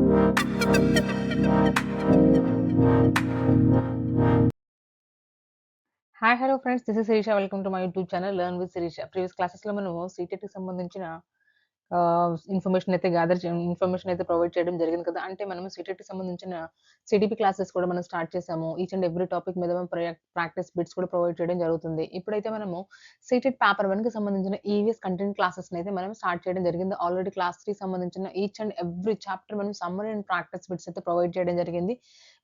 Hi hello friends, this is Shirisha. Welcome to my YouTube channel learn with Shirisha. Previous క్లాసెస్‌లో మనము సీటెట్‌కి సంబంధించిన information అయితే provide చేయడం జరిగింది కదా! అంటే మనము సీటెట్‌కి సంబంధించిన సిడిపి క్లాసెస్ కూడా మనం స్టార్ట్ చేసాము. ఈచ్ అండ్ ఎవ్రీ టాపిక్ మీద మనం ప్రాక్టీస్ బిట్స్ కూడా ప్రొవైడ్ చేయడం జరుగుతుంది. ఇప్పుడైతే మనము సీటెట్ పేపర్ 1కి సంబంధించిన ఈవీఎస్ కంటెంట్ క్లాసెస్‌ని అయితే మనం స్టార్ట్ చేయడం జరిగింది. ఆల్రెడీ క్లాస్ 3 సంబంధించిన ఈచ్ అండ్ ఎవ్రీ చాప్టర్ మనం సమ్మరీ అండ్ ప్రాక్టీస్ బిట్స్ అయితే ప్రొవైడ్ చేయడం జరిగింది.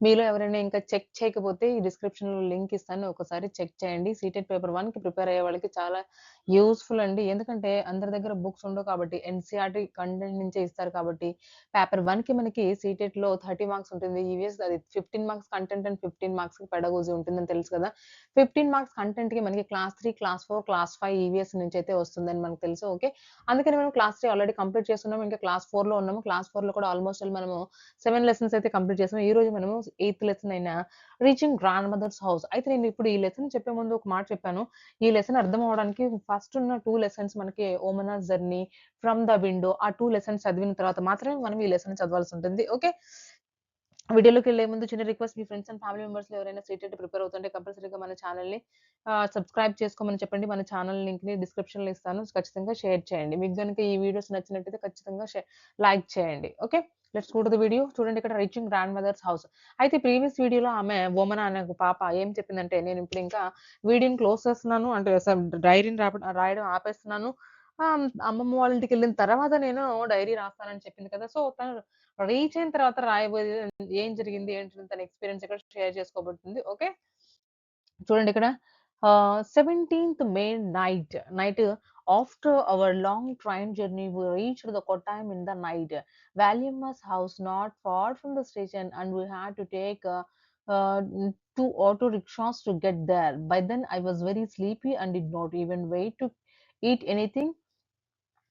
మీలో ఎవరైనా ఇంకా చెక్ చేయకపోతే ఈ డిస్క్రిప్షన్‌లో లింక్ ఇస్తాను. ఒకసారి చెక్ చేయండి. సీటెట్ పేపర్ 1కి ప్రిపేర్ అయ్యే వాళ్ళకి చాలా యూజ్‌ఫుల్ అండి. ఎందుకంటే అందరి దగ్గర బుక్స్ ఉండవు కాబట్టి ఎన్‌సీఈఆర్‌టీ కంటెంట్ నుంచే ఇస్తారు కాబట్టి పేపర్ 1కి మనకి సీటెట్‌లో 30 మార్క్స్ ఉంటుంది. ఈవీఎస్ అది 15 మార్క్స్ కంటెంట్ అండ్ 15 మార్క్స్‌కి పెడగోజీ ఉంటుందని తెలుసు కదా! 15 మార్క్స్ కంటెంట్‌కి మనకి క్లాస్ 3, క్లాస్ 4, క్లాస్ 5 ఈవీఎస్ నుంచి అయితే వస్తుందని మనకు తెలుసు. ఓకే. అందుకని మనం క్లాస్ 3 ఆల్రెడీ కంప్లీట్ చేస్తున్నాం. ఇంకా క్లాస్ 4లో ఉన్నాము. క్లాస్ 4లో కూడా ఆల్‌మోస్ట్ ఆల్ మనము 7 లెసన్స్ అయితే కంప్లీట్ చేసాం. ఈరోజు మనము ఎయిత్ లెసన్ అయిన రీచింగ్ గ్రాండ్ మదర్స్ హౌస్. అయితే నేను ఇప్పుడు ఈ లెసన్ చెప్పే ముందు ఒక మాట చెప్పాను. ఈ లెసన్ అర్థం అవ్వడానికి ఫస్ట్ ఉన్న 2 లెసన్స్ మనకి ఓమనాస్ జర్నీ, ఫ్రమ్ ద విండో ఆ 2 లెసన్స్ చదివిన తర్వాత మాత్రమే మనం ఈ లెసన్ చదవాల్సి ఉంటుంది. ఓకే. వీడియోలోకెళ్ళే ముందు చిన్న రిక్వెస్ట్, మీ ఫ్రెండ్స్ అండ్ ఫ్యామిలీ మెంబర్స్‌లో ఎవరైనా సీటెట్ ప్రిపేర్ అవుతుంటే కంపల్సరీగా మన ఛానెల్‌ని సబ్స్క్రైబ్ చేసుకోమని చెప్పండి. మన ఛానల్ లింక్‌ని డిస్క్రిప్షన్‌లో ఇస్తాను. ఖచ్చితంగా షేర్ చేయండి. మీకు గనుక ఈ వీడియోస్ నచ్చినట్టయితే ఖచ్చితంగా లైక్ చేయండి. Okay. Let's go to the video. చూడండి ఇక్కడ రీచింగ్ గ్రాండ్ మదర్స్ హౌస్. అయితే ప్రీవియస్ వీడియోలో ఆమె వోమన అనే ఒక పాప ఏం చెప్పిందంటే, నేను ఇప్పుడు ఇంకా వీడియోని క్లోజ్ చేస్తున్నాను. అంటే డైరీని రాయడం ఆపేస్తున్నాను. అమ్మమ్మ వాళ్ళ ఇంటికెళ్ళిన తర్వాత నేను డైరీ రాస్తానని చెప్పింది కదా! సో, తను రీచ్ అయిన తర్వాత రాయబోయేది ఏం జరిగింది ఏంటి తన ఎక్స్‌పీరియన్స్ ఇక్కడ షేర్ చేసుకోబోతుంది. ఓకే. చూడండి ఇక్కడ 17th May night after our long train journey we reached the Kottayam in the night. వాల్యూమస్ house not far from the station and we had to take uh, 2 auto rickshaws to get there. By then I was very sleepy and did not even wait to eat anything.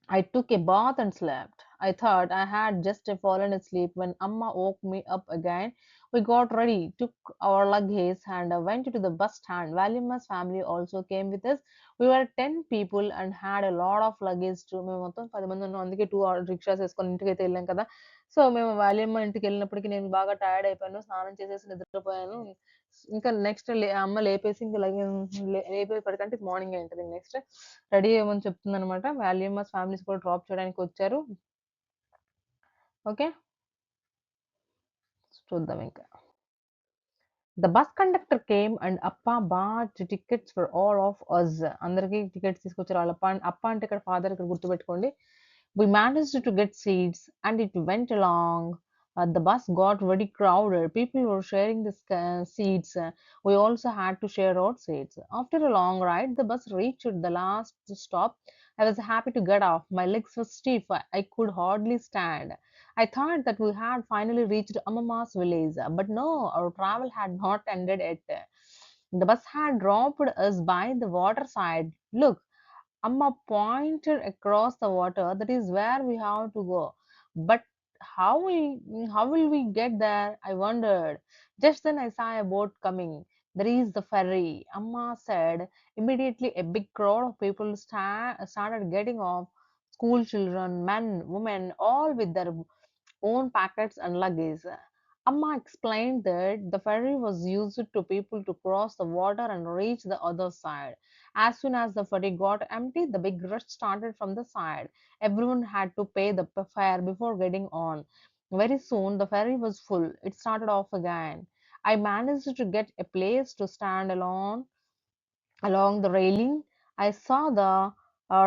I took a bath and slept. I thought I had just fallen asleep when Amma woke me up again. We got ready, took our luggage, and went to the bus stand. Valima's family also came with us. We were 10 people and had a lot of luggage too. మేము మొత్తం 10 మంది ఉన్నాం. అందుకే 2 rickshaws వేసుకొని ఇంటికైతే వెళ్ళాం కదా! So, మేము వాల్యమ్మ ఇంటికెళ్ళినప్పటికి నేను బాగా టైర్డ్ అయిపోయాను. స్నానం చేసేసి నిద్రపోయాను. ఇంకా నెక్స్ట్ అమ్మ లేపేసి ఇంక లేపేపటికంటే మార్నింగ్ అయింటది నెక్స్ట్. రెడీ అవ్వమని చెప్తుందనమాట. వాల్యూమస్ ఫ్యామిలీస్ కూడా డ్రాప్ చేయడానికొచ్చారు. ఓకే. చూద్దాం ఇంకా. The bus conductor came and Appa bought tickets for all of us. అందరికి టికెట్స్ తీసుకొచ్చారు. అప్ప అంటే ఇక్కడ ఫాదర్ ఇక్కడ గుర్తుపెట్టుకోండి. We managed to get seats and it went along. The bus got very crowded. People were sharing the seats. We also had to share our seats. After a long ride, the bus reached the last stop. I was happy to get off. My legs were stiff. I could hardly stand. I thought that we had finally reached Amama's village, but no, our travel had not ended yet. The bus had dropped us by the waterside. Look, Amma pointed across the water. That is where we have to go. But how will we get there? I wondered. Just then I saw a boat coming. There is the ferry, Amma said. Immediately a big crowd of people started getting off. School children, men, women, all with their own packets and luggage. Amma explained that the ferry was used to people to cross the water and reach the other side. As soon as the ferry got empty, the big rush started from the side. Everyone had to pay the fare before getting on. Very soon, the ferry was full. It started off again. I managed to get a place to stand along the railing. I saw the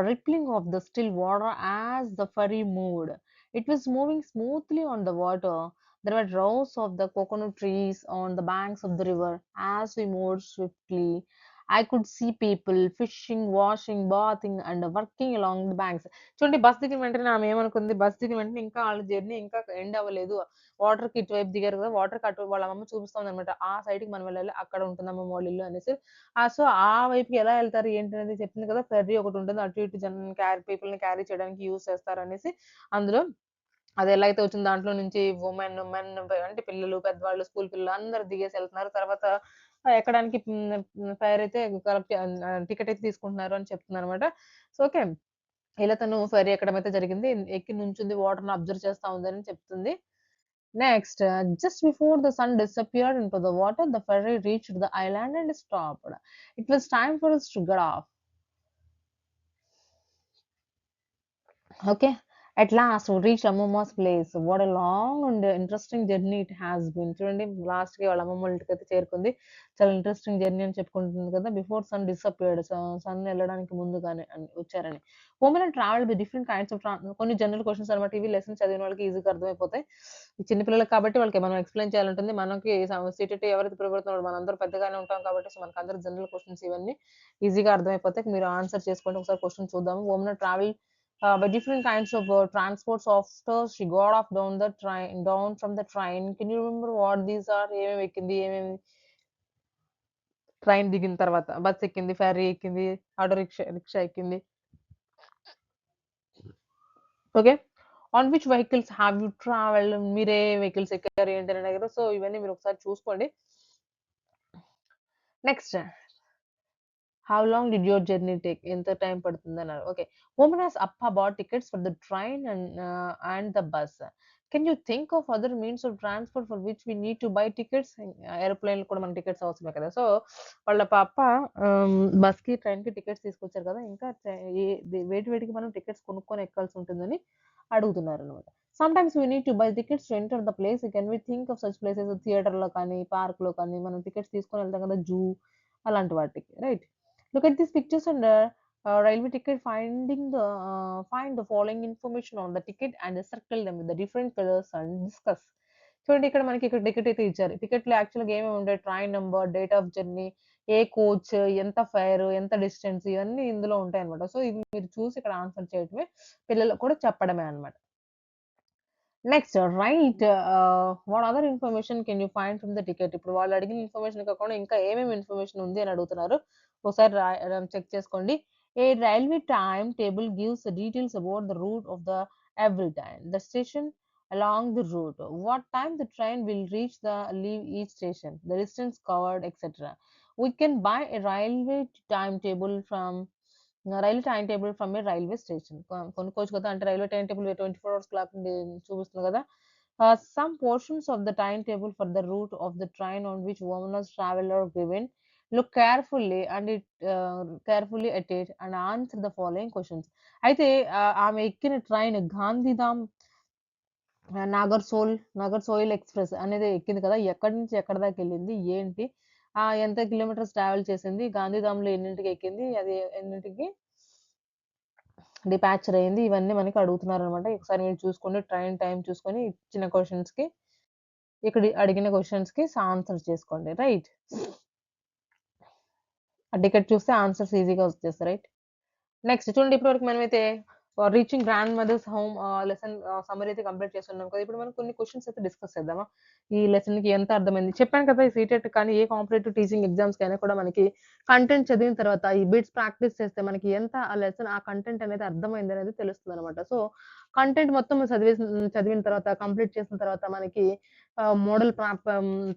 rippling of the still water as the ferry moved. It was moving smoothly on the water. There were rows of the coconut trees on the banks of the river. As we moved swiftly, I could see people fishing, washing, bathing, and working along the banks. చూడండి, bus దిగిన వెంటనే ఆమె ఏమనుకుంది, bus దిగిన వెంటనే ఇంకా వాళ్ళ journey ఇంకా end అవ్వలేదు. వాటర్‌కి ఇటువైపు దిగారు కదా! వాటర్‌కి అటు వాళ్ళ అమ్మమ్మ చూపిస్తోందనమాట. ఆ సైడ్‌కి మనం వెళ్ళాలి. అక్కడ ఉంటుంది అమ్మమ్మ వాళ్ళ ఇల్లు అనేసి. సో, ఆ వైపుకి ఎలా ఎళ్తారు ఏంటనేది చెప్పింది కదా! ఫెర్రీ ఒకటుంటుంది. అటు ఇటు పీపుల్‌ని క్యారీ చేయడానికి యూజ్ చేస్తారనేసి అందులో అదెలా అయితే వచ్చిందో దాంట్లో నుంచి మెన్ అంటే పిల్లలు, పెద్దవాళ్ళు, స్కూల్ పిల్లలు అందరూ దిగేసి ఎళ్తున్నారు. తర్వాత ఎక్కడానికి ఫెయిర్ అయితే టికెట్ అయితే తీసుకుంటున్నారు అని చెప్తుందనమాట. So, okay. ఇలా తను ఫెర్రీ ఎక్కడం అయితే జరిగింది. ఎక్కి నుంచుంది. వాటర్‌ని అబ్జర్వ్ చేస్తా ఉందని చెప్తుంది. Next, just before the sun disappeared into the water, the ferry reached the island and stopped. It was time for us to get off. Okay. At last, we reached Amma's place. What a long and interesting journey it has been. చూడండి లాస్ట్‌కి వాళ్ళ అమ్మమ్మ వాళ్ళ ఇంటికైతే చేరుకుంది. చాలా interesting journey అని చెప్పుకుంటుంది కదా! Before sun disappeared. సన్ ఎళ్ళడానికి ముందుగానే అని వచ్చారని. Women and travel with different kinds of కొన్ని జనరల్ క్వెషన్స్ అనమాట. ఇవి లెసన్స్ చదివిన వాళ్ళకి ఈజీగా అర్థమైపోతాయి. ఈ చిన్న పిల్లలకి కాబట్టి వాళ్ళకి మనం ఎక్స్‌ప్లెయిన్ చేయాలంటుంది. మనకి సీటీటీ ఎవరైతే ప్రిపేర్ అవుతున్నారో మనందరం పెద్దగానే ఉంటాం కాబట్టి సో, మనకందరికి జనరల్ క్వెషన్స్ ఇవన్నీ ఈజీగా అర్థమైపోతాయి. మీరు ఆన్సర్ చేసుకోండి. ఒకసారి క్వెషన్ చూద్దాము. Women and travel by different kinds of transports after she got off down from the train. Can you remember what these are? ఏమేమి ఎక్కింది? ఏమేమి ట్రైన్ దిగిన తర్వాత బస్ ఎక్కింది, ఫెర్రీ ఎక్కింది, ఆటో రిక్షా రిక్షా ఎక్కింది. Okay. On which vehicles have you travelled? మీరే vehicles ఎక్కారు ఏంటి అని అడిగారు. సో, ఇవన్నీ మీరు ఒకసారి చూసుకోండి. Next how long did your journey take? ఎంత టైం పడుతుందన్నారు. Okay. Women has bought tickets for the train and the bus. Can you think of other means of transport for which we need to buy tickets? ఏరోప్లేన్‌లో కూడా మనకు tickets అవసరమే కదా! So, వాళ్ళ పాప బస్‌కి, ట్రైన్‌కి టికెట్స్ తీసుకొచ్చారు కదా! ఇంకా వేటి వేటికి మనం టికెట్స్ కొనుక్కొని ఎక్కాల్సి ఉంటుందని అడుగుతున్నారనమాట. Sometimes we need to buy tickets to enter the place. Can we think of such places థియేటర్‌లో కానీ, పార్క్‌లో కానీ మనం టికెట్స్ తీసుకొని వెళ్తాం కదా! జూ అలాంటి వాటికి. Right. Look at these pictures and railway ticket find the following information on the ticket and circle them with the different colors and discuss. చూడండి ఇక్కడ మనకి ఇక్కడ టికెట్ అయితే ఇచ్చారు. టికెట్‌లో యాక్చువల్‌గా ఏమేమి ఉంటాయి? Train number, date of journey, A coach, ఎంత ఫేర్, ఎంత డిస్టెన్స్ ఇవన్నీ ఇందులో ఉంటాయన్నమాట. సో, ఇవి మీరు చూసి ఇక్కడ ఆన్సర్ చేయడమే పిల్లలకు కూడా చెప్పడమే అన్నమాట. Next right what other information can you find from the ticket? ఇప్పుడు వాళ్ళు అడిగిన ఇన్ఫర్మేషన్ కాకుండా ఇంకా ఏమేమి ఇన్ఫర్మేషన్ ఉంది అని అడుగుతున్నారు. ఒకసారి చెక్ చేసుకోండి. A railway time table gives details about the route of the every time. The station along the route. What time the train will reach the leave each station, the distance covered, etc. We can buy a timetable from railway time table from A railway station. కొనుక్కోవచ్చు కదా! అంటే railway time table 24 hours clock చూపిస్తుంది కదా! Some portions of the time table for the route of the train on which women travel are given. Look carefully at it and answer the following questions. అయితే ఆమె ఎక్కిన train Gandhidham నాగర్సోయిల్ express అనేది ఎక్కింది కదా! ఎక్కడి నుంచి ఎక్కడి దాకా ఎళ్ళింది? ఏంటి? ఎంత కిలోమీటర్స్ ట్రావెల్ చేసింది? గాంధీధామ్‌లో ఎన్నింటికి ఎక్కింది? అది ఎన్నింటికి డిపాచర్ అయింది? ఇవన్నీ మనకి అడుగుతున్నారనమాట. ఒకసారి మీరు చూసుకోండి. ట్రైన్ టైమ్ చూసుకొని ఇచ్చిన క్వెషన్స్‌కి ఇక్కడ అడిగిన క్వెషన్స్‌కి ఆన్సర్ చేసుకోండి. రైట్. ఆ టికెట్ చూస్తే ఆన్సర్స్ ఈజీగా వచ్చేస్తాయి. రైట్. నెక్స్ట్ చూడండి ఇప్పటివరకు మనమైతే reaching grandmother's home lesson summary అయితే కంప్లీట్ చేస్తున్నాం కదా! ఇప్పుడు మనం కొన్ని క్వెషన్స్ అయితే డిస్కస్ చేద్దామా? ఈ లెసన్‌కి ఎంత అర్థమైంది? చెప్పాను కదా! ఈ సీటెట్ కానీ ఏ కాంపిటేటివ్ టీచింగ్ ఎగ్జామ్స్‌కైనా కూడా మనకి కంటెంట్ చదివిన తర్వాత ఈ బిట్స్ ప్రాక్టీస్ చేస్తే మనకి ఎంత ఆ లెసన్ ఆ కంటెంట్ అనేది అర్థమైందనేది తెలుస్తుందనమాట. సో, కంటెంట్ మొత్తం చదివిన తర్వాత కంప్లీట్ చేసిన తర్వాత మనకి model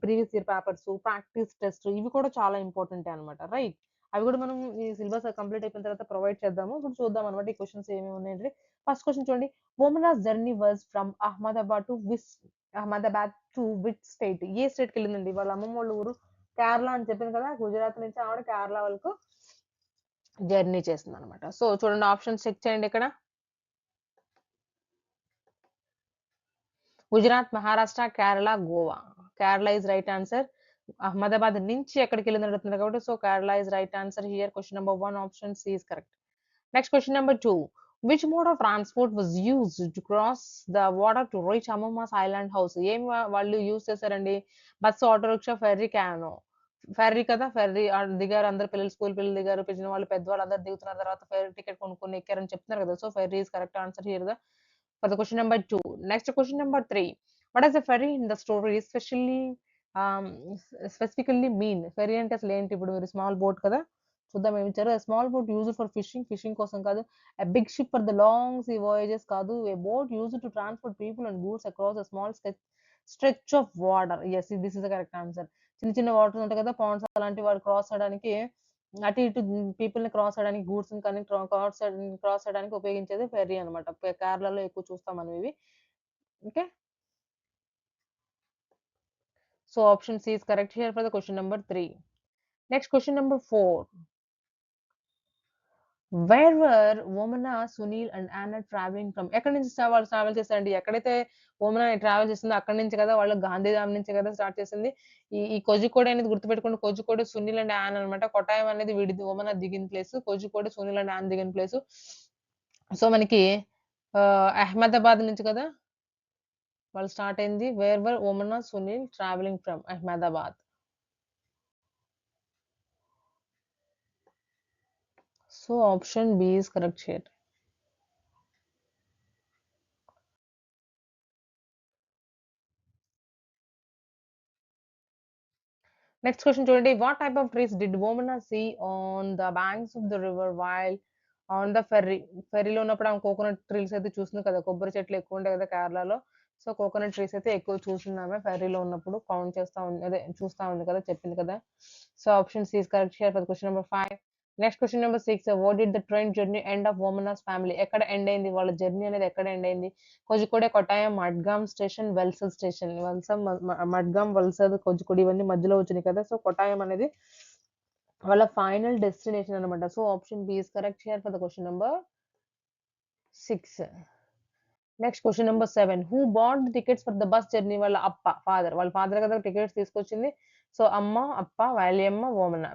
previous year papers, practice test ఇవి కూడా చాలా ఇంపార్టెంటే అనమాట. రైట్. అవి కూడా మనం ఈ సిలబస్ కంప్లీట్ అయిపోయిన తర్వాత ప్రొవైడ్ చేద్దాము. ఇప్పుడు చూద్దామన్నమాట ఈ క్వెషన్స్ ఏమేమి ఉన్నాయంటే ఫస్ట్ క్వెషన్ చూడండి. Women's journey was from Ahmedabad to which state? ఏ స్టేట్‌కెళ్ళిందండి? వాళ్ళ అమ్మమ్మ వాళ్ళ ఊరు కేరళ అని చెప్పింది కదా! గుజరాత్ నుంచి ఆవిడ కేరళ వరకు జర్నీ చేసిందన్నమాట. సో, చూడండి ఆప్షన్స్ చెక్ చేయండి ఇక్కడ. Gujarat, Maharashtra, Kerala, Goa. Kerala is right answer. Ahmedabad నుంచి ఎక్కడికెళ్ళిందని అడుగుతున్నారు కాబట్టి so, Kerala is right answer here. Question number 1 option C is correct. Next question number 2. Which mode of transport was used to cross the water to reach Amma's Island house? ఏం వాళ్ళు use చేశారండి? Bus, auto rickshaw, ferry, canoe. Ferry కదా! Ferry దిగారు అందరు పిల్లలు school పిల్లలు దిగారు. చిన్నవాళ్ళు, పెద్దవాళ్ళు అందరూ దిగుతున్న తర్వాత ఫెర్రీ టికెట్ కొనుక్కొని ఎక్కారని చెప్తున్నారు కదా! So, ferry is correct answer here for the question number 2. Next question number 3. What does the ferry in the story um, specifically mean? Ferry అంటే అసలు ఏంటి? ఇప్పుడు మీరు స్మాల్ బోట్ కదా! చూద్దాం ఏమిచ్చారు. A small boat used for fishing కోసం కాదు. A big ship for the long sea voyages కాదు. A boat used to transport people and goods across a small stretch of water. Yes this is the correct answer. చిన్న చిన్న waters ఉంటాయి కదా! Pond's అలాంటి వాటి cross చేయడానికి అటు ఇటు పీపుల్‌ని క్రాస్ చేయడానికి గూడ్స్‌ని కానీ క్రాస్ చేయడానికి ఉపయోగించేది ఫెర్రీ అనమాట. కేరళలో ఎక్కువ చూస్తాం మనం ఇవి. Okay. So option C is correct here for the question number 3. Next question number 4. Where were Vomana, Sunil and Anna traveling from? ఎక్కడి నుంచి వాళ్ళు ట్రావెల్ చేశారండి? ఎక్కడైతే వోమన ట్రావెల్ చేసిందో అక్కడి నుంచి కదా! వాళ్ళు గాంధీధామ్ నుంచి కదా స్టార్ట్ చేసింది. ఈ కోజికోడ్ అనేది గుర్తుపెట్టుకోండి. కోజికోడ్ సునీల్ అండ్ యాన్ అన్నమాట. కొట్టాయం అనేది వోమన దిగిన place. Kozhikode Sunil and an దిగిన ప్లేసు. సో మనకి అహ్మదాబాద్ నుంచి కదా! వాళ్ళు స్టార్ట్ అయింది. Where were Omana, Sunil travelling from Ahmedabad. So option B is correct here. Next question చూడండి. What type of trees did Vomana see on the banks of the river while on the ferry? ఫెర్రీలో ఉన్నప్పుడు ఆమె coconut trees అయితే చూస్తుంది కదా! కొబ్బరి చెట్లు ఎక్కువ ఉంటాయి కదా కేరళలో. సో కోకోనట్ ట్రీస్ అయితే ఎక్కువ చూసింది ఆమె ఫెర్రీలో ఉన్నప్పుడు కౌంట్ చేస్తా ఉంది. అదే చూస్తా ఉంది కదా! చెప్పింది కదా! So option C is correct here for question number 5. Next question number 6. What did the train journey end of Omana's family? ఎక్కడ ఎండ్ అయింది? వాళ్ళ జర్నీ అనేది ఎక్కడ ఎండ్ అయింది? Kozhikode, Kottayam, Madgaon station, Valsad station. మడ్గామ్, వల్సద్, కోజికోడ్ ఇవన్నీ మధ్యలో వచ్చినాయి కదా! సో కొట్టాయం అనేది వాళ్ళ ఫైనల్ డెస్టినేషన్ అన్నమాట. So option B is correct here for the question number 6. Next question number 7. Who bought the tickets for the bus journey? వాళ్ళ ఫాదర్. వాళ్ళ ఫాదర్ కదా టికెట్స్ తీసుకొచ్చింది. సో అమ్మ, అప్ప, వాల్యమ్మ, వోమన.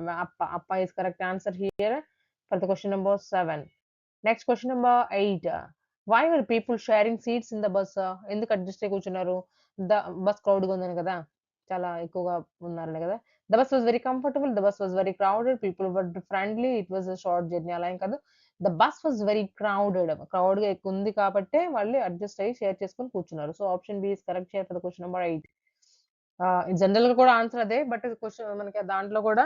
అప్ప is correct answer here for the question number 7. Next question number 8. Why were people sharing seats in the bus? ఎందుకు adjust అయ్యి కూర్చున్నారు? బస్ క్రౌడ్‌గా ఉందని కదా! చాలా ఎక్కువగా ఉన్నారని కదా! The bus was very comfortable. The bus was very crowded. People were friendly. It was a short journey. అలా ఏం కాదు. The bus was very crowded. క్రౌడ్‌గా ఎక్కువ ఉంది కాబట్టే వాళ్ళు అడ్జస్ట్ అయ్యి షేర్ చేసుకొని కూర్చున్నారు. So option B is correct here for the question number 8. జనరల్‌గా కూడా ఆన్సర్ అదే. బట్ క్వెషన్ మనకి దాంట్లో కూడా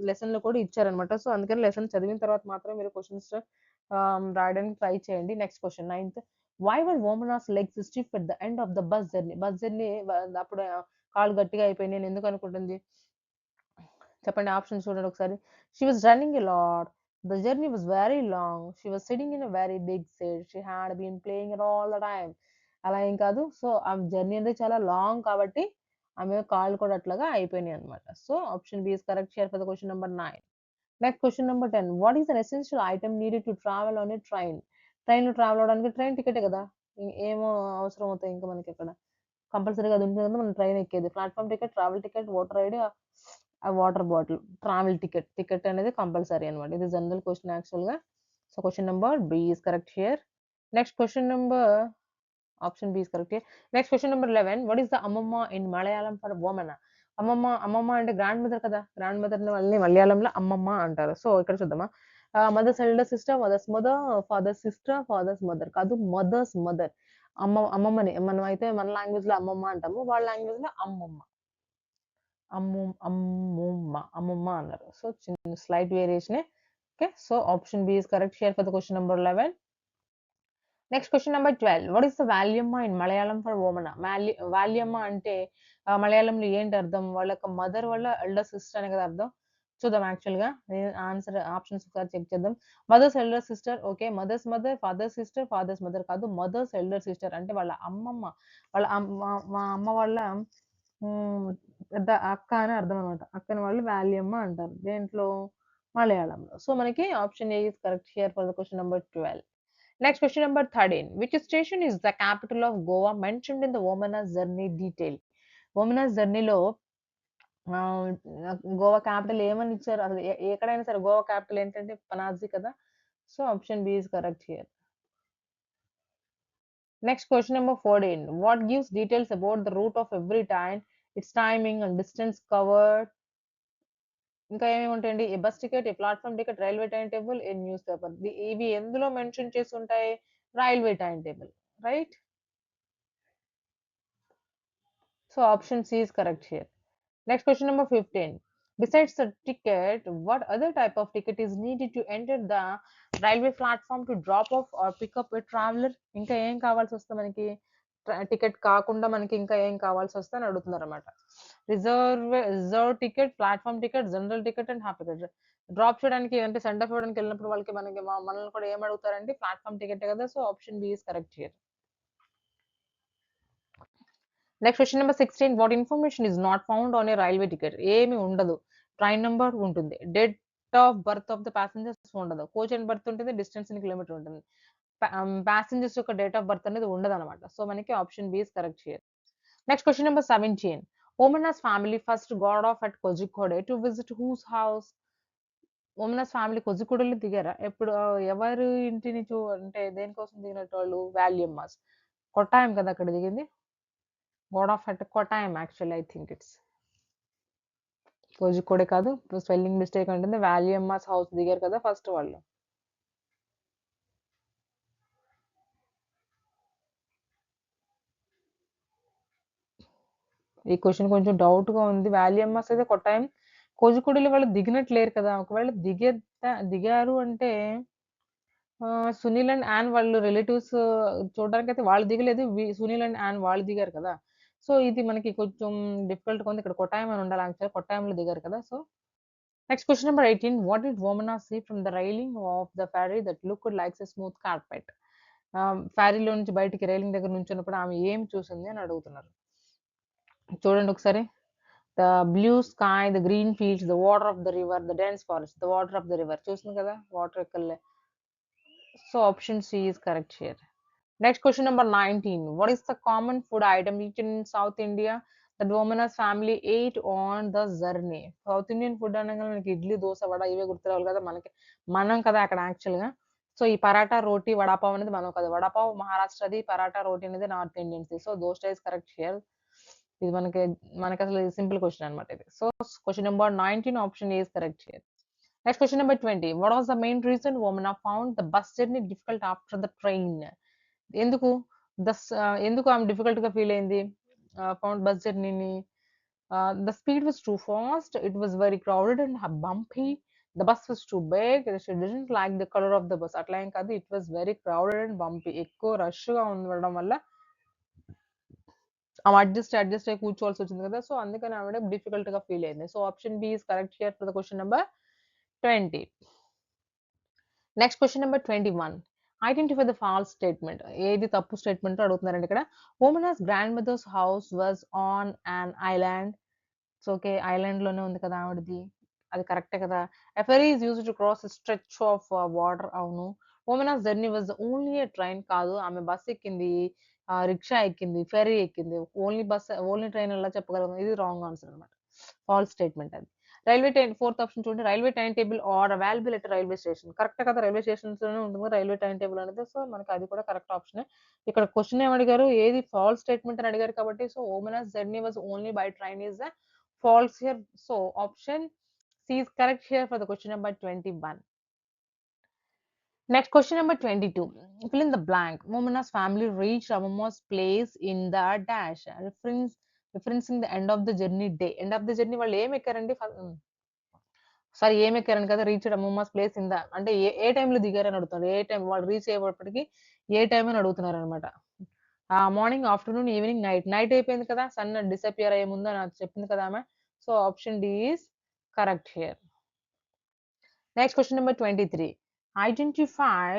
లెసన్‌లో కూడా ఇచ్చారన్నమాట. సో అందుకని లెసన్ చదివిన తర్వాత మాత్రమే మీరు క్వెషన్స్ రాయడానికి ట్రై చేయండి. Next question 9th. Why were Omana's legs stiff at the end of the bus journey? Bus journey అప్పుడు కాళ్ళు గట్టిగా అయిపోయినాయి అని ఎందుకు అనుకుంటుంది? చెప్పండి ఆప్షన్స్ చూడండి ఒకసారి. She was running a lot. The journey was very long. She was sitting in a very big seat. She had been playing it all the time. అలా ఏం కాదు. సో ఆ జర్నీ అనేది చాలా లాంగ్ కాబట్టి ఆమె కాళ్ళు కూడా అట్లాగా అయిపోయినాయి అన్నమాట. So option B is correct here for the question number 9. Next question number 10. What is an essential item needed to travel on a train? ట్రైన్‌లో ట్రావెల్ అవ్వడానికి ట్రైన్ టికెటే కదా! ఏమో అవసరం అవుతాయి ఇంకా మనకి అక్కడ. కంపల్సరీగా అది ఉంటుంది కదా మనం ట్రైన్ ఎక్కేది. Platform ticket, travel ticket, voter ID, ఆ water bottle. Travel ticket. Ticket అనేది కంపల్సరీ అన్నమాట. ఇది జనరల్ క్వెషన్ యాక్చువల్‌గా. So question number B is correct here. Next question number option B is correct here. Next question number 11. What is the అమ్మమ్మ in Malayalam for Omana? అమ్మమ్మ అంటే grand mother కదా! Grand మదర్‌ని వాళ్ళని మలయాళంలో అమ్మమ్మ అంటారు. సో ఇక్కడ చూద్దామా. Mother's elder sister, mother's mother, father's sister, father's mother కాదు మదర్స్ మదర్. అమ్మమ్మని మనమైతే మన లాంగ్వేజ్‌లో అమ్మమ్మ అంటాము. వాళ్ళ లాంగ్వేజ్‌లో అమ్మమ్మ. అమ్మమ్మ అన్నారు. సో చిన్న స్లైట్ వేరియేషనే. Okay. So option B is correct here for the question number 11. Next question number 12. What is the వాల్యమ్మ ఇన్ మలయాళం ఫర్ వోమన? వాల్యమ్మ అంటే మలయాళంలో ఏంటి అర్థం? వాళ్ళ యొక్క మదర్ వాళ్ళ ఎల్డర్ సిస్టర్ అనే కదా అర్థం. చూద్దాం యాక్చువల్‌గా. ఆన్సర్ ఆప్షన్స్ ఒకసారి చెక్ చేద్దాం. Mother's elder sister okay. Mother's mother, father's sister, father's mother కాదు. మదర్స్ ఎల్డర్ సిస్టర్ అంటే వాళ్ళ అమ్మమ్మ. వాళ్ళ మా అమ్మ వాళ్ళ హ్మ్. పెద్ద అక్క అని అర్థం అన్నమాట. అక్కని వాళ్ళు వాల్యమ్మ అంటారు. దేంట్లో? మలయాళంలో. సో మనకి option A is correct here for the question number 12. Next question number 13. Which station is the capital of Goa mentioned in the Vomana's journey detail? Vomana's journeyలో ఆహ్, గోవా క్యాపిటల్ ఏమని ఇచ్చారు? అసలు ఎక్కడైనా సరే గోవా క్యాపిటల్ ఏంటంటే పనాజీ కదా! So option B is correct here. Next question number 14. What gives details about the route of every train, its timing and distance covered? ఇంకా ఏమేమి ఉంటాయండి? A bus ticket, a platform ticket, railway time table, a newspaper. ఇవి ఎందులో mention చేసి ఉంటాయి? Railway time table. Right? So option C is correct here. Next question number 15. Besides the ticket, what other type of ticket is needed to enter the railway platform to drop off or pick up a traveler? ఇంకా ఏం కావాల్సి వస్తుంది మనకి? Ticket కాకుండా మనకి ఇంకా ఏం కావాల్సి వస్తే అని అడుగుతున్నారన్నమాట. Reserve ticket, platform ticket, general ticket and half ticket. Drop చేయడానికి అంటే సెండ్ ఆఫ్ ఇవ్వడానికి వెళ్ళినప్పుడు వాళ్ళకి మనల్ని కూడా ఏం అడుగుతారంటే ప్లాట్‌ఫార్మ్ టికెటే కదా! So option B is correct here. Next question number 16. What information is not found on a railway ticket? ఏమి ఉండదు. ట్రైన్ నంబర్ ఉంటుంది. Date of birth of the passengers ఉండదు. కోచ్ అండ్ బర్త్ ఉంటుంది. డిస్టెన్స్ ఇన్ కిలోమీటర్ ఉంటుంది. Passengers యొక్క date of birth అనేది ఉండదనమాట. So మనకి option B is correct here. Next question number 17. Omana's family first got off at Kozhikode to visit who's house? Omana's family కోజికోడలో దిగారా? ఎప్పుడు ఎవరు ఇంటిని అంటే దేనికోసం దిగినట్టోళ్ళు? వాల్యమ్మాస్. కొట్టాయం కదా అక్కడ దిగింది. Got off at Kottayam actually I think it's. Kozhikode కాదు. స్పెల్లింగ్ మిస్టేక్ ఉంటుంది. వాల్యమ్మాస్ హౌస్ దిగారు కదా ఫస్ట్ వాళ్ళు. ఈ క్వెషన్ కొంచెం డౌట్‌గా ఉంది. వాల్యమ్మాస్ అయితే కొట్టాయం. కోజికోడలో వాళ్ళు దిగినట్టు లేరు కదా! ఒకవేళ దిగారు అంటే సునీల్ అండ్ యాన్ వాళ్ళు రిలేటివ్స్ చూడడానికైతే వాళ్ళు దిగలేదు. సునీల్ అండ్ యాన్ వాళ్ళు దిగారు కదా! సో, ఇది మనకి కొంచెం డిఫికల్ట్‌గా ఉంది. ఇక్కడ కొట్టాయం అని ఉండాలి యాక్చువల్‌గా కొట్టాయంలో దిగారు కదా! So, next question number 18. What did Omana see from the railing of the ferry that looked likes a smooth carpet? ఫెర్రీలో నుంచి బయటికి రైలింగ్ దగ్గర నుంచున్నప్పుడు ఆమె ఏం చూసింది అని అడుగుతున్నారు. చూడండి ఒకసారి. The blue sky, the green fields, the water of the river, the dense forest. The water of the river చూస్తుంది కదా! వాటర్ యొక్క so, option C is correct here. Next question number 19. What is the common food item eaten in South India that Vomanas family ate on the journey? South Indian food అనగానే మనకి ఇడ్లీ, దోస, వడ ఇవే గుర్తురావాలి కదా మనకి. మనం కదా అక్కడ యాక్చువల్‌గా. సో, ఈ పరాటా, రోటీ, వడాపావ్ అనేది మనం కదా. వడాపావ్ మహారాష్ట్రది, పరాటా, రోటీ అనేది నార్త్ ఇండియన్స్‌ది. So, dosa is correct here. ఇది మనకసలు సింపుల్ క్వెషన్ అన్నమాట ఇది. So, question number 19 option A is correct here. Next question number 20. What was the main reason Vomana found the bus journey difficult after the train? ఎందుకు? ఎందుకు ఆమె డిఫికల్ట్‌గా feel అయింది? Found bus జర్నీని. The speed was too fast. It was very crowded and bumpy. The bus was too big. She didn't like the colour of the bus. అట్లా ఏం కాదు. It was very crowded and bumpy. ఎక్కువ రష్‌గా ఉండడం వల్ల ఆమె adjust అయ్యి కూర్చోవాల్సొచ్చింది కదా! సో, అందుకని ఆవిడ డిఫికల్ట్‌గా ఫీల్ అయింది. So, option B is correct here for the question number 20. Next question number 21. Identify the false statement. ఏది తప్పు స్టేట్మెంట్ అడుగుతున్నారండి ఇక్కడ. Omana's grandmother's house was on an island. So, okay. ఐలాండ్‌లోనే ఉంది కదా ఆవిడది. అది కరెక్టే కదా! A ferry is used to cross a stretch of water. అవును. Omana's journey was only a train. కాదు. ఆమె బస్ ఎక్కింది. రిక్షా ఎక్కింది. ఫెర్రీ ఎక్కింది. ఓన్లీ ట్రైన్ ఎలా చెప్పగలం? ఇది రాంగ్ ఆన్సర్ అన్నమాట. ఫాల్స్ స్టేట్మెంట్ అది. ఫోర్త్ ఆప్షన్ చూడండి. Railway time table are available at railway station. కరెక్టే కదా! రైల్వే స్టేషన్స్‌లోనే ఉంటుంది రైల్వే టైమ్ టేబుల్ అనేది. సో, మనకి అది కూడా కరెక్ట్ ఆప్షనే. ఇక్కడ క్వెషన్ ఏమడిగారు? ఏది ఫాల్స్ స్టేట్మెంట్ అని అడిగారు కాబట్టి so, Omana's journey was only by train is false here. So option C is correct here for the question number 21. Next question number 22. Fill in the blank. Momina's family reached Amama's place in the dash. Referencing the end of the journey day. End of the journey వాళ్ళు ఏం ఎక్కారండి? Sorry ఏం ఎక్కారని కదా reached అమ్మమ్మస్ place in the అంటే ఏ టైంలో దిగారని అడుగుతున్నారు. ఏ time వాళ్ళు reach అయ్యేటప్పటికి ఏ టైం అని అడుగుతున్నారనమాట. Morning, afternoon, evening, night. Night అయిపోయింది కదా! సన్ డిసపియర్ అయ్యే ముందు అని చెప్పింది కదా ఆమె. So, option D is correct here. Next question number 23. Identify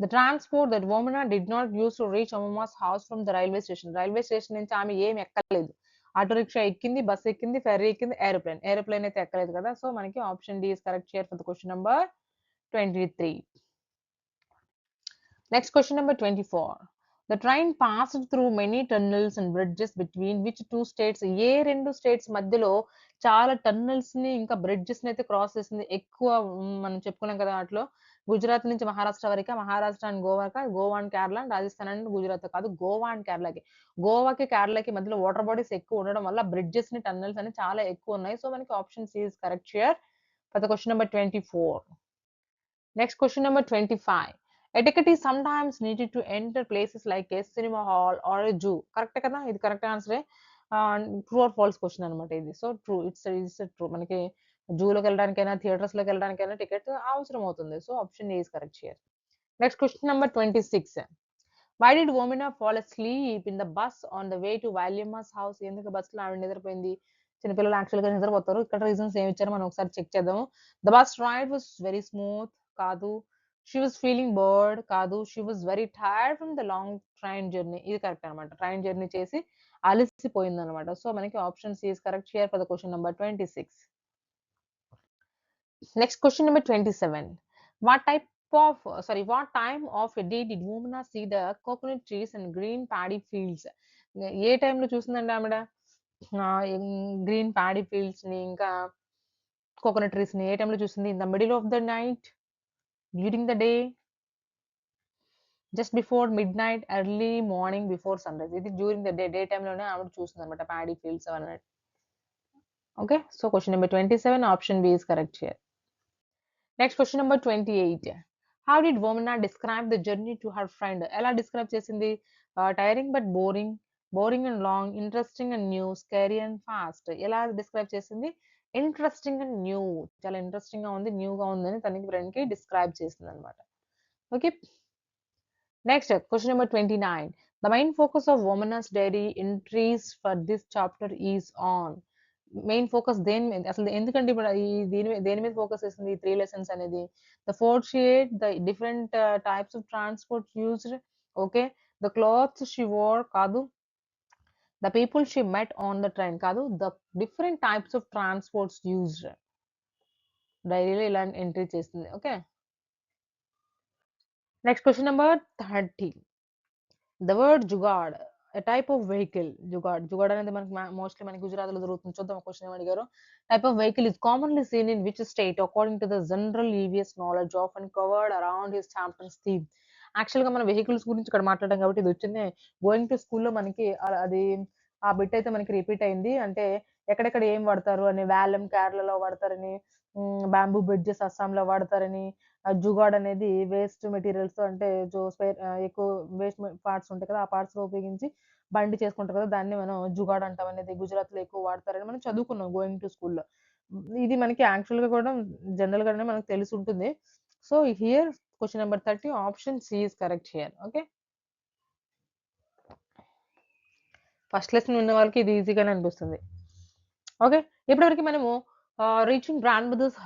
the transport that Omana did not use to reach అమ్మమ్మస్ house from the railway station. Railway station నుంచి ఆమె ఏమి ఎక్కలేదు. ఆటో రిక్షా ఎక్కింది, బస్ ఎక్కింది, ఫెర్రీ ఎక్కింది, ఏరోప్లేన్. ఏరోప్లేన్ అయితే ఎక్కలేదు కదా! సో, మనకి option D is correct here for the question number 23. Next question number 24. The train passed through many tunnels and bridges between which two states? A 2 states మధ్యలో చాలా టన్నెల్స్‌ని ఇంకా బ్రిడ్జెస్‌ని అయితే క్రాస్ చేసింది. ఎక్కువ మనం చెప్పుకున్నాం కదా! వాటిలో గుజరాత్ నుంచి మహారాష్ట్ర వరకా? మహారాష్ట్ర అండ్ గోవాకా? గోవా అండ్ కేరళ, రాజస్థాన్ అండ్ గుజరాత్ కాదు. గోవా అండ్ కేరళకి. గోవాకి, కేరళకి మధ్యలో వాటర్ బాడీస్ ఎక్కువ ఉండడం వల్ల బ్రిడ్జెస్‌ని, టన్నెల్స్ అనేవి చాలా ఎక్కువ ఉన్నాయి. సో, మనకి option C is correct here for the question number 24. Next question number 25. A ticket is sometimes needed to enter places like a cinema hall or a zoo. కరెక్టే కదా! ఇది కరెక్ట్ ఆన్సరే. ట్రూ ఆర్ ఫాల్స్ క్వెషన్ అన్నమాట ఇది. So, true. It's true. మనకి జూలోకెళ్ళడానికైనా, థియేటర్స్‌లోకెళ్ళడానికైనా ticket అవసరం అవుతుంది. So, option A is correct here. Next question number 26. Why did Omana fall asleep in the bus on the way to వాల్యమాస్ హౌస్? ఎందుకు బస్‌లో ఆవిడ నిద్రపోయింది? చిన్నపిల్లలు యాక్చువల్‌గా నిద్రపోతారు. ఇక్కడ రీజన్స్ ఏమి ఇచ్చారో మనం ఒకసారి చెక్ చేద్దాము. The bus ride was very smooth. కాదు. షీ వాస్ ఫీలింగ్ బోర్డ్ కాదు. She was very tired from the long train journey. ఇది కరెక్ట్ అనమాట. ట్రైన్ జర్నీ చేసి అలసిపోయిందనమాట. సో, మనకి option C is correct here for the question number 26. Next question number 27. What time of a day did Mumina see the coconut trees and green paddy fields? ఏ టైంలో చూసిందండి ఆవిడ? Green paddy ఫీల్డ్స్‌ని ఇంకా coconut ట్రీస్‌ని ఏ టైంలో చూసింది? In the middle of the night, during the day, just before midnight, early morning before sunrise. ఇది during the day టైమ్‌లోనే ఆవిడ చూసిందన్నమాట ప్యాడీ ఫీల్డ్స్ అవన్నీ. Okay. So, question number 27 option B is correct here. Next question number 28. How did Omana describe the journey to her friend? ఎలా describe చేసింది? Tiring but boring, boring and long, interesting and new, scary and fast. ఎలా describe చేసింది? Interesting and new. చాలా ఇంట్రెస్టింగ్‌గా ఉంది, న్యూగా ఉందని తనకి ఫ్రెండ్‌కి డిస్క్రైబ్ చేసిందనమాట. Okay. Next question number 29. The main focus of Omana's diary entries for this chapter is on. Main focus దేని మీద? అసలు ఎందుకంటే ఇప్పుడు ఈ దేని మీద ఫోకస్ చేసింది ఈ 3 లెసన్స్ అనేది? The fourth shade, the different types of transport used. Okay. The clothes she wore కాదు. The people she met on the train కాదు. The different types of transports used. డైరీలో ఇలా ఎంట్రీ చేసింది. Okay. Next question number 30. The word jugaad, a type of vehicle. Jugaad అనేది మనకి mostly మనకి గుజరాత్‌లో దొరుకుతుంది. చూద్దాం క్వెషన్ ఏమి అడిగారో. Type of vehicle is commonly seen in which state according to the general EVS knowledge often covered around his chapters theme. యాక్చువల్‌గా మనం వెహికల్స్ గురించి ఇక్కడ మాట్లాడాం కాబట్టి ఇది వచ్చింది. గోయింగ్ టు స్కూల్‌లో మనకి అది ఆ బిట్ అయితే మనకి రిపీట్ అయింది. అంటే ఎక్కడెక్కడ ఏం వాడతారు అని, వేలం కేరళలో వాడతారని, బాంబూ బ్రిడ్జెస్ అస్సాంలో వాడతారని, జుగాడ్ అనేది వేస్ట్ మెటీరియల్స్‌తో అంటే ఎక్కువ వేస్ట్ పార్ట్స్ ఉంటాయి కదా! ఆ పార్ట్స్‌లో ఉపయోగించి బండి చేసుకుంటారు కదా! దాన్ని మనం జుగాడ్ అంటాం అనేది గుజరాత్‌లో ఎక్కువ వాడతారని మనం చదువుకున్నాం గోయింగ్ టు స్కూల్‌లో. ఇది మనకి యాక్చువల్‌గా కూడా జనరల్‌గానే మనకు తెలిసుంటుంది. So, here question number 30 option C is correct here. Okay. First lesson విన్న వాళ్ళకి ఇది ఈజీగానే అనిపిస్తుంది. ఓకే. ఇప్పటివరకు మనము రీచింగ్ గ్రాండ్ మదర్స్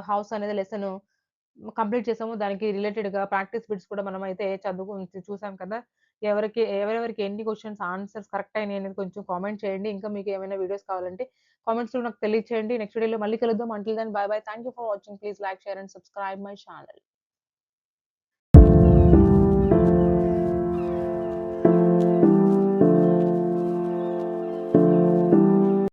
హౌస్ అనేది లెసన్ కంప్లీట్ చేసాము. దానికి రిలేటెడ్‌గా ప్రాక్టీస్ బిట్స్ కూడా మనమైతే చూసాం కదా! ఎవరెవరికి ఎన్ని క్వెషన్స్ ఆన్సర్స్ కరెక్ట్ అయినాయి అనేది కొంచెం కామెంట్ చేయండి. ఇంకా మీకు ఏమైనా వీడియోస్ కావాలంటే కామెంట్స్‌లో నాకు తెలియచేయండి. నెక్స్ట్ వీడియోలో మళ్ళీ కలుద్దాం. Until then bye bye. Thank you for watching. Please like, share and subscribe my channel.